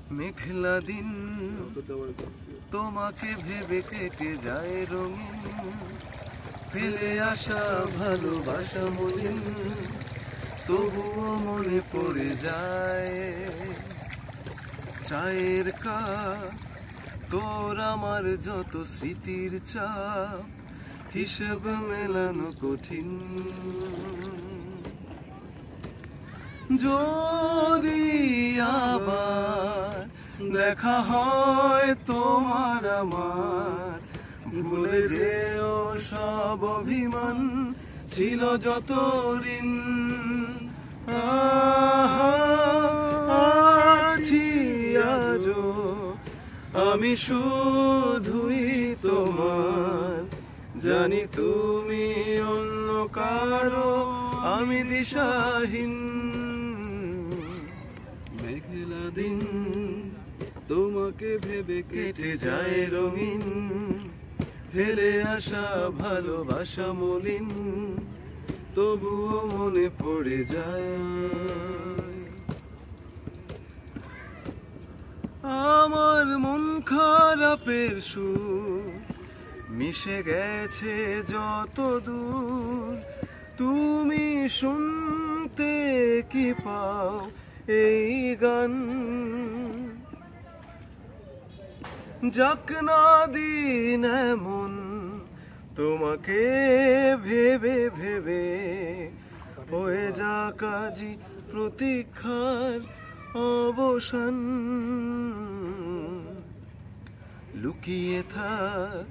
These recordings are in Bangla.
মেঘলা দিন তোমাকে ভেবে কেটে যায় রঙিন, ফেলে আসা ভালোবাসা মলিন, তবুও মনে পড়ে যায়। চায়ের কাপ তোর আমার যত স্মৃতির চাপ, হিসেব মেলানো কঠিন। যদি আবার দেখা হয় তোমার আমার, ভুলে যেও সব অভিমান, ছিল যত ঋণ। আছি আজও আমি শুধুই তোমার, জানি তুমি অন্য কারো, আমি দিশাহীন। মেঘলা দিন তোমাকে ভেবে কেটে যায় রঙিন, ফেলে আসা ভালোবাসা মলিন, তবুও মনে পড়ে যায়। আমার মন খারাপের সুর মিশে গেছে যত দূর, তুমি শুনতে কি পাও এই গান? যাক না দিন এমন তোমাকে ভেবে ভেবে, হয়ে যাক আজি প্রতীক্ষার অবসান। লুকিয়ে থাক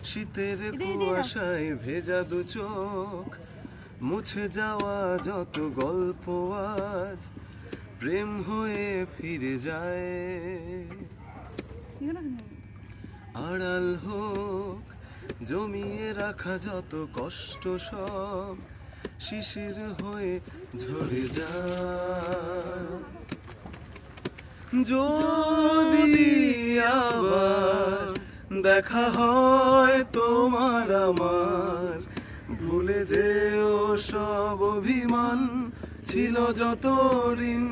শীতের কুয়াশায় ভেজা দু চোখ, মুছে যাওয়া যত গল্প আজ প্রেম হয়ে ফিরে যায়। আড়াল হোক জমিয়ে রাখা যত কষ্ট, সব শিশির হয়ে ঝরে যায়। যদি আবার দেখা হয় তোমার আমার, ভুলে যেও সব অভিমান, ছিল যত ঋণ।